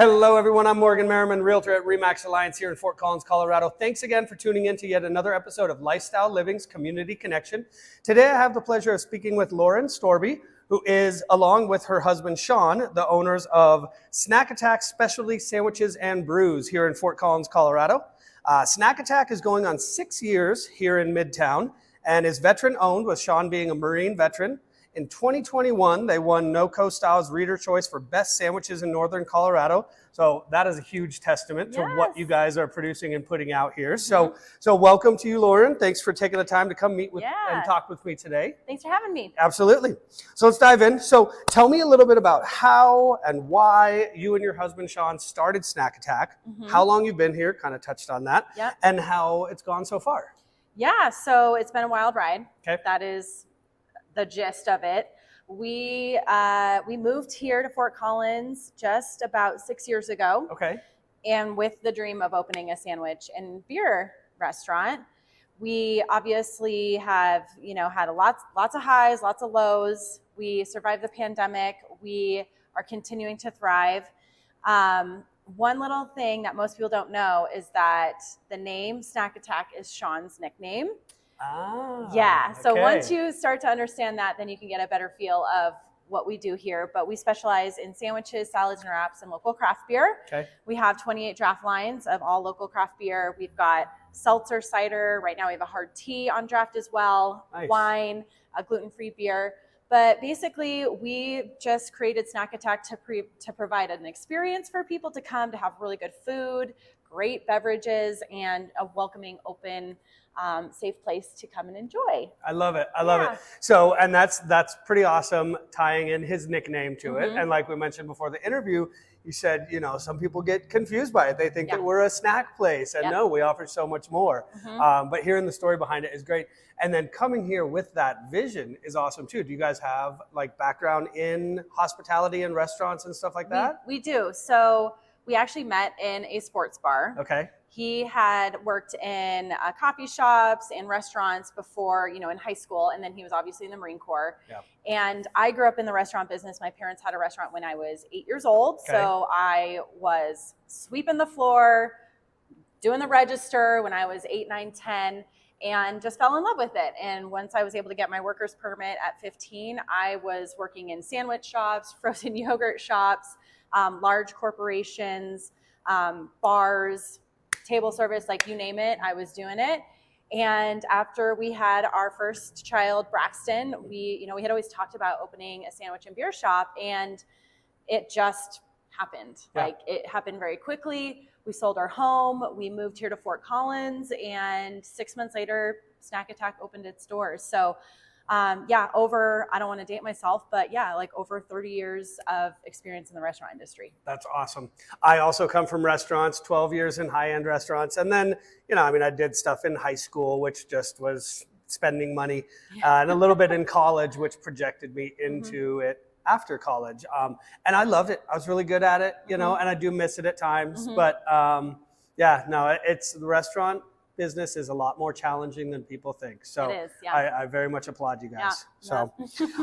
Hello, everyone. I'm Morgan Merriman, Realtor at RE/MAX Alliance here in Fort Collins, Colorado. Thanks again for tuning in to yet another episode of Lifestyle Living's Community Connection. Today, I have the pleasure of speaking with Lauren Storeby, who is, along with her husband, Shawn, the owners of Snack Attack Specialty Sandwiches and Brews here in Fort Collins, Colorado. Snack Attack is going on 6 years here in Midtown and is veteran-owned, with Shawn being a Marine veteran. In 2021, they won NoCo Styles Reader Choice for Best Sandwiches in Northern Colorado. So that is a huge testament to what you guys are producing and putting out here. So welcome to you, Lauren. Thanks for taking the time to come meet with and talk with me today. Thanks for having me. Absolutely. So let's dive in. So tell me a little bit about how and why you and your husband, Shawn, started Snack Attack, how long you've been here, kind of touched on that, and how it's gone so far. Yeah, so it's been a wild ride. Okay. That is the gist of it. We moved here to Fort Collins just about 6 years ago. Okay. And with the dream of opening a sandwich and beer restaurant. We obviously have, had lots of highs, lots of lows. We survived the pandemic. We are continuing to thrive. One little thing that most people don't know is that the name Snack Attack is Shawn's nickname. So once you start to understand that, then you can get a better feel of what we do here. But we specialize in sandwiches, salads, and wraps, and local craft beer. Okay. We have 28 draft lines of all local craft beer. We've got seltzer, cider. Right now we have a hard tea on draft as well. Nice. Wine, a gluten-free beer. But basically, we just created Snack Attack to provide an experience for people to come to have really good food, great beverages, and a welcoming, open, safe place to come and enjoy. I love it. I love it. So, and that's pretty awesome, tying in his nickname to it. And like we mentioned before the interview, you said, some people get confused by it. They think that we're a snack place, and no, we offer so much more. But hearing the story behind it is great. And then coming here with that vision is awesome too. Do you guys have like background in hospitality and restaurants and stuff like that? We do. So we actually met in a sports bar. Okay. He had worked in coffee shops and restaurants before, in high school. And then he was obviously in the Marine Corps. Yep. And I grew up in the restaurant business. My parents had a restaurant when I was 8 years old. Okay. So I was sweeping the floor, doing the register when I was 8, 9, 10, and just fell in love with it. And once I was able to get my worker's permit at 15, I was working in sandwich shops, frozen yogurt shops, large corporations, bars, table service, like you name it, I was doing it. And after we had our first child, Braxton, we had always talked about opening a sandwich and beer shop, and it just happened. Like, it happened very quickly. We sold our home, we moved here to Fort Collins, and 6 months later, Snack Attack opened its doors. So over, I don't want to date myself, but over 30 years of experience in the restaurant industry. That's awesome. I also come from restaurants, 12 years in high-end restaurants. And then, I did stuff in high school, which just was spending money, and a little bit in college, which projected me into it after college. And I loved it. I was really good at it, and I do miss it at times. But it's the restaurant business is a lot more challenging than people think. So it is, I very much applaud you guys.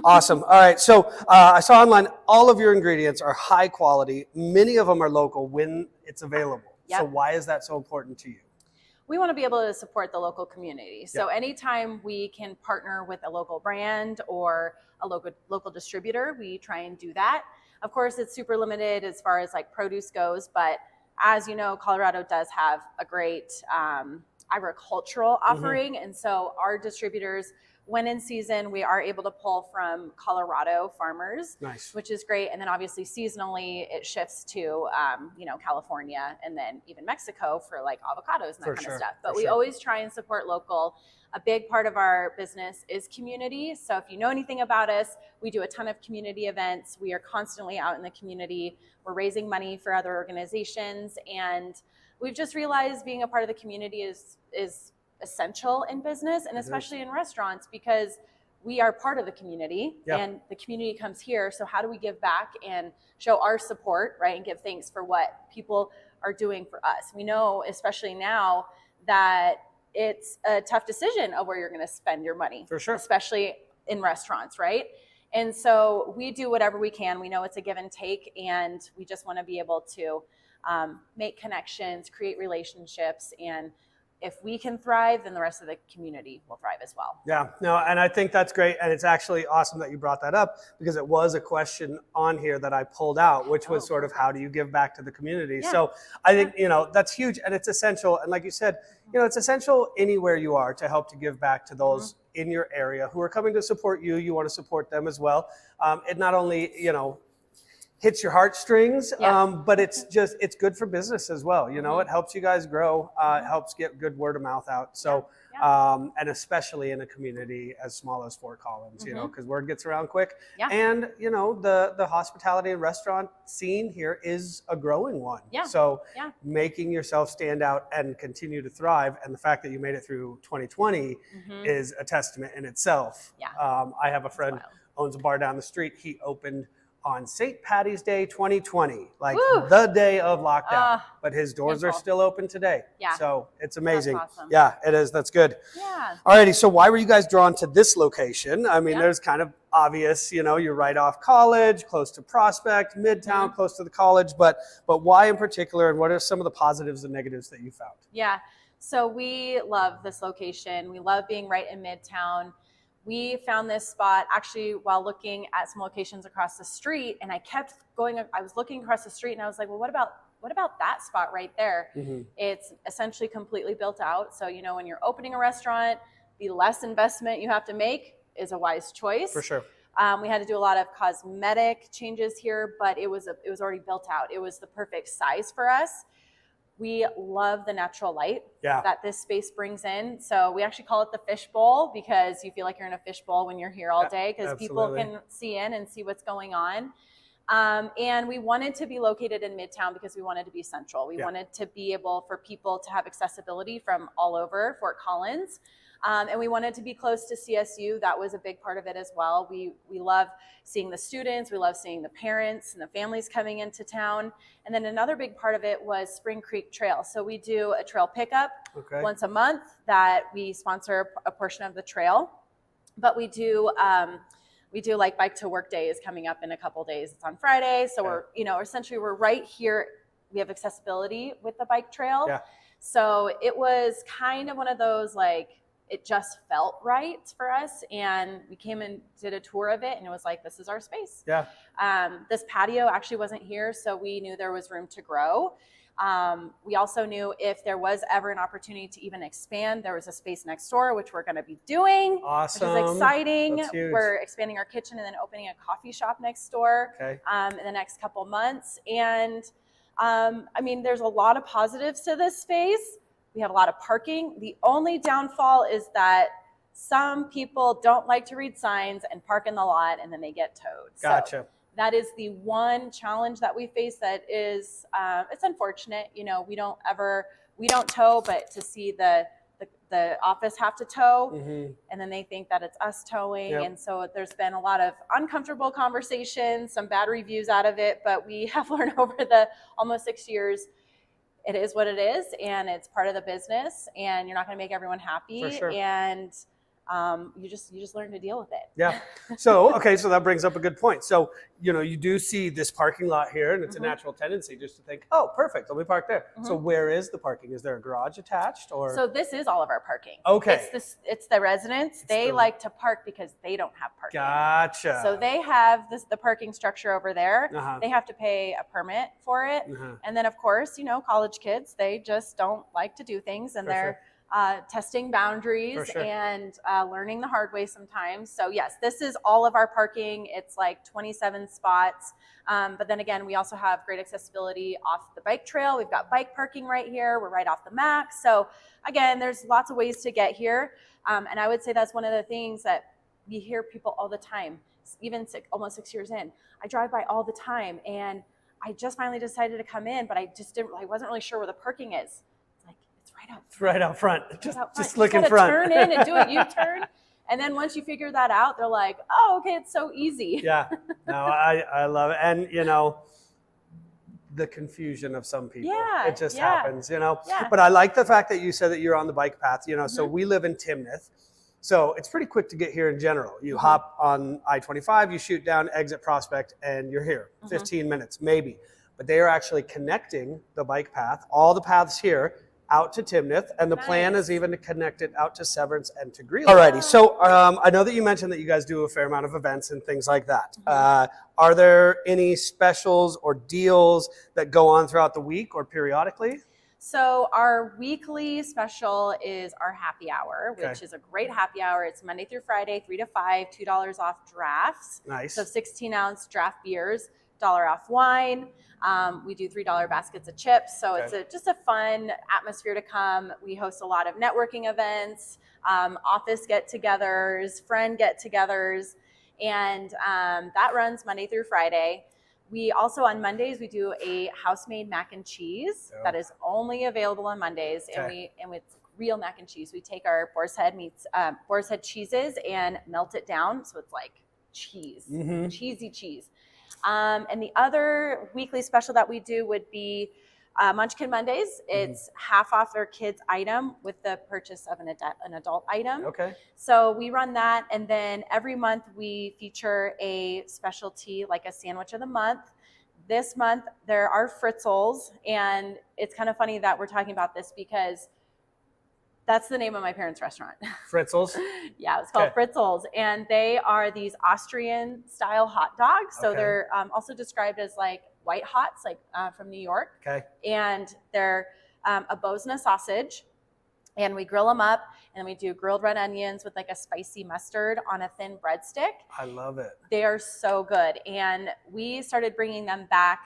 Awesome. All right. So I saw online, all of your ingredients are high quality. Many of them are local when it's available. So why is that so important to you? We want to be able to support the local community. So anytime we can partner with a local brand or a local distributor, we try and do that. Of course, it's super limited as far as like produce goes, but as you know, Colorado does have a great agricultural offering. And so our distributors, when in season, we are able to pull from Colorado farmers, which is great. And then obviously seasonally it shifts to, California and then even Mexico for like avocados and that kind of stuff. But we always try and support local. A big part of our business is community. So if you know anything about us, we do a ton of community events. We are constantly out in the community. We're raising money for other organizations. And we've just realized being a part of the community is essential in business, and especially in restaurants, because we are part of the community and the community comes here. So how do we give back and show our support, right? And give thanks for what people are doing for us. We know, especially now, that it's a tough decision of where you're going to spend your money, especially in restaurants, right? And so we do whatever we can. We know it's a give and take, and we just want to be able to make connections, create relationships, and if we can thrive, then the rest of the community will thrive as well. Yeah, no, and I think that's great. And it's actually awesome that you brought that up, because it was a question on here that I pulled out, which was sort of, how do you give back to the community? Yeah. So I think, that's huge, and it's essential. And like you said, it's essential anywhere you are to help to give back to those in your area who are coming to support you. You want to support them as well. It not only, hits your heartstrings, but it's good for business as well. It helps you guys grow, it helps get good word of mouth out. So, and especially in a community as small as Fort Collins, because word gets around quick. Yeah. And, the hospitality and restaurant scene here is a growing one. Yeah. So making yourself stand out and continue to thrive. And the fact that you made it through 2020 is a testament in itself. Yeah. I have a friend owns a bar down the street. He opened on St. Patty's Day 2020, like the day of lockdown, but his doors are still open today. Yeah. So it's amazing. That's awesome. Yeah, it is. That's good. Yeah. Alrighty. So why were you guys drawn to this location? I mean, there's kind of obvious, you're right off College, close to Prospect, Midtown, close to the college, but why in particular, and what are some of the positives and negatives that you found? Yeah. So we love this location. We love being right in Midtown. We found this spot actually while looking at some locations across the street, and I kept going. I was looking across the street, and I was like, well, what about that spot right there? It's essentially completely built out. So, when you're opening a restaurant, the less investment you have to make is a wise choice. For sure. We had to do a lot of cosmetic changes here, but it was already built out. It was the perfect size for us. We love the natural light that this space brings in. So we actually call it the fishbowl, because you feel like you're in a fishbowl when you're here all day, because people can see in and see what's going on. And we wanted to be located in Midtown because we wanted to be central. We wanted to be able for people to have accessibility from all over Fort Collins. And we wanted to be close to CSU. That was a big part of it as well. We love seeing the students. We love seeing the parents and the families coming into town. And then another big part of it was Spring Creek Trail. So we do a trail pickup once a month that we sponsor a portion of the trail. But we do like Bike to Work Day is coming up in a couple days. It's on Friday. So we're, essentially we're right here. We have accessibility with the bike trail. Yeah. So it was kind of one of those, it just felt right for us, and we came and did a tour of it, and it was like, this is our space. Yeah. This patio actually wasn't here, so we knew there was room to grow. We also knew if there was ever an opportunity to even expand, there was a space next door, which we're going to be doing. Awesome. Which is exciting. That's huge. We're expanding our kitchen and then opening a coffee shop next door in the next couple months. And there's a lot of positives to this space. We have a lot of parking. The only downfall is that some people don't like to read signs and park in the lot, and then they get towed. Gotcha. So that is the one challenge that we face that is, it's unfortunate. We don't tow, but to see the office have to tow, and then they think that it's us towing. And so there's been a lot of uncomfortable conversations, some bad reviews out of it, but we have learned over the almost 6 years, it is what it is, and it's part of the business, and you're not going to make everyone happy. For sure. And you just learn to deal with it. Yeah. So that brings up a good point. So, you do see this parking lot here, and it's a natural tendency just to think, oh, perfect, let me park there. So where is the parking? Is there a garage attached, or? So this is all of our parking. Okay. It's the residents. They like to park because they don't have parking. Gotcha. So they have the parking structure over there. They have to pay a permit for it. And then, of course, college kids, they just don't like to do things, and they're testing boundaries and learning the hard way sometimes. So yes, this is all of our parking. It's like 27 spots. But then again, we also have great accessibility off the bike trail. We've got bike parking right here. We're right off the max. So again, there's lots of ways to get here. And I would say that's one of the things that we hear people all the time, even almost 6 years in. I drive by all the time, and I just finally decided to come in, but I wasn't really sure where the parking is. It's right out front. Just look in front. Turn in and do a U-turn. And then once you figure that out, they're like, oh, okay, it's so easy. Yeah. No, I love it. And, the confusion of some people. Yeah. It just happens, Yeah. But I like the fact that you said that you're on the bike path, So we live in Timnath. So it's pretty quick to get here in general. You hop on I-25, you shoot down, exit Prospect, and you're here. 15 minutes, maybe. But they are actually connecting the bike path, all the paths here, out to Timnath, and the plan is even to connect it out to Severance and to Greeley. Alrighty, so I know that you mentioned that you guys do a fair amount of events and things like that. Are there any specials or deals that go on throughout the week or periodically? So our weekly special is our happy hour, which is a great happy hour. It's Monday through Friday, 3 to 5, $2 off drafts. Nice. So 16-ounce draft beers, $1 off wine. We do $3 baskets of chips. So it's just a fun atmosphere to come. We host a lot of networking events, office get-togethers, friend get-togethers, and that runs Monday through Friday. We also, on Mondays, we do a house-made mac and cheese that is only available on Mondays, and it's real mac and cheese. We take our Boar's Head cheeses and melt it down, so it's like cheese, cheesy cheese. And the other weekly special that we do would be Munchkin Mondays. It's half off their kids' item with the purchase of an adult item. Okay. So we run that, and then every month we feature a specialty, like a sandwich of the month. This month there are Fritzels, and it's kind of funny that we're talking about this because that's the name of my parents' restaurant. Fritzels? Yeah, it's called Fritzels, and they are these Austrian-style hot dogs. So they're also described as like white hots, like from New York. Okay. And they're a Bosna sausage, and we grill them up, and we do grilled red onions with like a spicy mustard on a thin breadstick. I love it. They are so good, and we started bringing them back.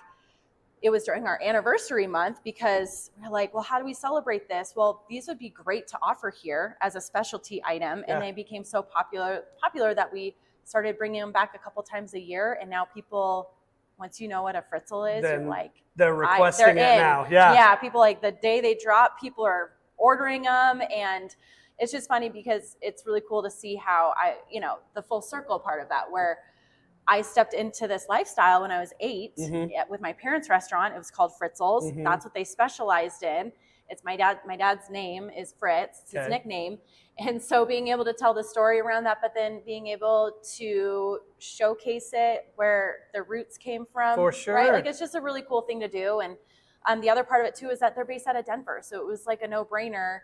It was during our anniversary month because we're like, well, how do we celebrate this? Well, these would be great to offer here as a specialty item, and they became so popular that we started bringing them back a couple times a year, and now people, once you know what a Fritzel is, you're like, they're requesting it now. Yeah, people, like, the day they drop, people are ordering them, and it's just funny because it's really cool to see how the full circle part of that, where I stepped into this lifestyle when I was 8 with my parents' restaurant. It was called Fritzels. That's what they specialized in. It's my dad's name is Fritz. It's his nickname. And so being able to tell the story around that, but then being able to showcase it where the roots came from. For sure. Right? Like, it's just a really cool thing to do. And the other part of it too is that they're based out of Denver. So it was like a no-brainer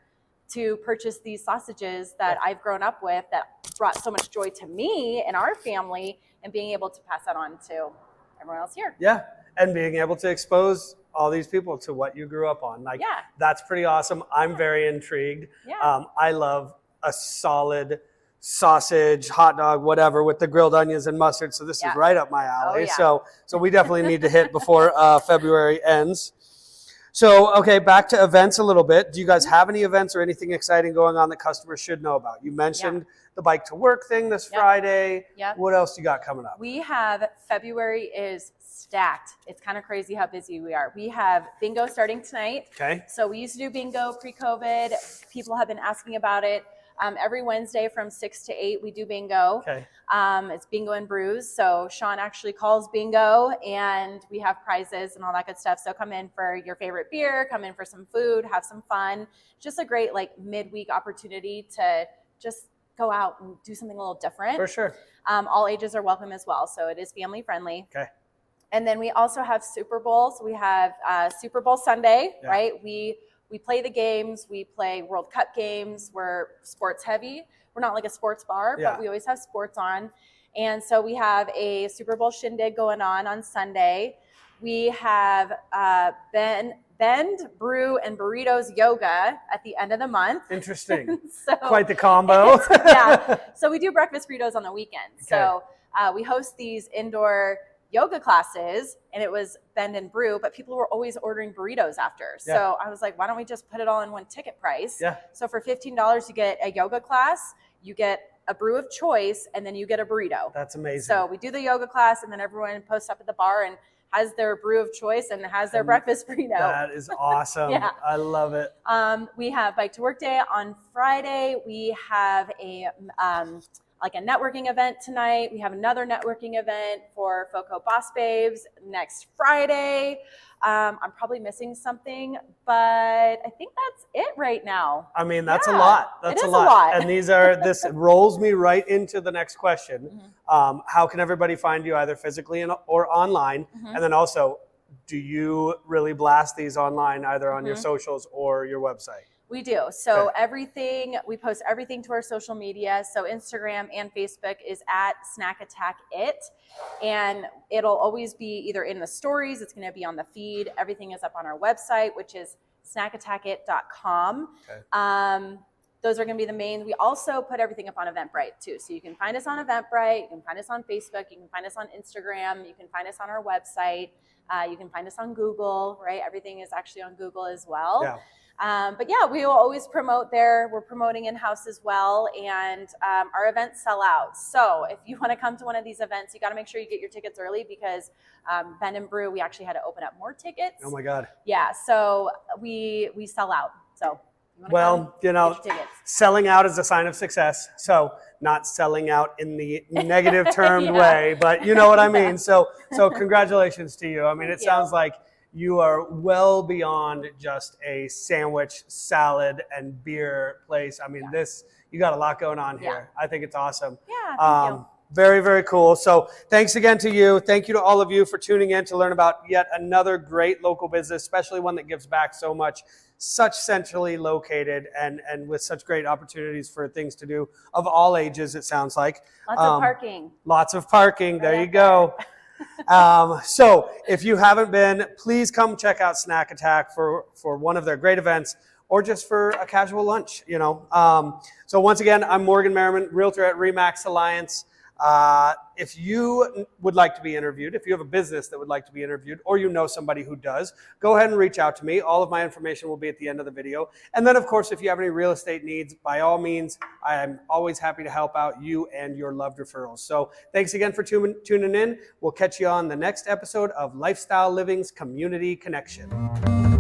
to purchase these sausages that I've grown up with that brought so much joy to me and our family, and being able to pass that on to everyone else here. Yeah, and being able to expose all these people to what you grew up on. Like, that's pretty awesome. I'm very intrigued. I love a solid sausage, hot dog, whatever, with the grilled onions and mustard. So this is right up my alley. So we definitely need to hit before February ends. So, okay, back to events a little bit. Do you guys have any events or anything exciting going on that customers should know about? You mentioned the Bike to Work thing this Friday. What else you got coming up? We have, February is stacked. It's kind of crazy how busy we are. We have bingo starting tonight. Okay. So we used to do bingo pre-COVID. People have been asking about it. Every Wednesday from 6 to 8, we do bingo. Okay. It's bingo and brews. So Shawn actually calls bingo, and we have prizes and all that good stuff. So come in for your favorite beer, come in for some food, have some fun. Just a great midweek opportunity to just go out and do something a little different. For sure. All ages are welcome as well. So it is family friendly. Okay. And then we also have Super Bowl. So we have Super Bowl Sunday, right? We play the games. We play World Cup games. We're sports heavy. We're not like a sports bar, but we always have sports on. And so we have a Super Bowl shindig going on Sunday. We have Bend, Brew, and Burritos yoga at the end of the month. Interesting. So, quite the combo. So we do breakfast burritos on the weekend. Okay. So we host these indoor yoga classes, and it was Bend and Brew, but people were always ordering burritos after. So I was like, why don't we just put it all in one ticket price? So for $15, you get a yoga class, you get a brew of choice, and then you get a burrito. That's amazing. So we do the yoga class, and then everyone posts up at the bar and has their brew of choice and has their breakfast burrito. That is awesome. I love it. We have Bike to Work Day on Friday. We have a like a networking event tonight. We have another networking event for FOCO Boss Babes next Friday. I'm probably missing something, but I think that's it right now. I mean, that's a lot. That's a lot. And this rolls me right into the next question. How can everybody find you either physically or online? And then also, do you really blast these online either on your socials or your website? We do. So we post everything to our social media. So Instagram and Facebook is at Snack Attack It. And it'll always be either in the stories, it's going to be on the feed. Everything is up on our website, which is snackattackit.com. Those are going to be the main. We also put everything up on Eventbrite too. So you can find us on Eventbrite, you can find us on Facebook, you can find us on Instagram, you can find us on our website, you can find us on Google, right? Everything is actually on Google as well. Yeah. But yeah, we will always promote there. We're promoting in-house as well, and our events sell out. So if you want to come to one of these events, you got to make sure you get your tickets early because Bend and Brew, we actually had to open up more tickets. Oh my God. Yeah, so we sell out. So well, you know, selling out is a sign of success. So not selling out in the negative termed way, but you know what I mean. So congratulations to you. I mean, it sounds like you are well beyond just a sandwich, salad, and beer place. I mean, you got a lot going on here. I think it's awesome. Yeah, thank you. Very, very cool. So thanks again to you. Thank you to all of you for tuning in to learn about yet another great local business, especially one that gives back so much, such centrally located and with such great opportunities for things to do of all ages, it sounds like. Lots of parking. Lots of parking. There you go. So if you haven't been, please come check out Snack Attack for one of their great events or just for a casual lunch, you know. So once again, I'm Morgan Merriman, Realtor at RE/MAX Alliance. If you would like to be interviewed, if you have a business that would like to be interviewed, or you know somebody who does, go ahead and reach out to me. All of my information will be at the end of the video. And then, of course, if you have any real estate needs, by all means, I am always happy to help out you and your loved referrals. So thanks again for tuning in. We'll catch you on the next episode of Lifestyle Living's Community Connection.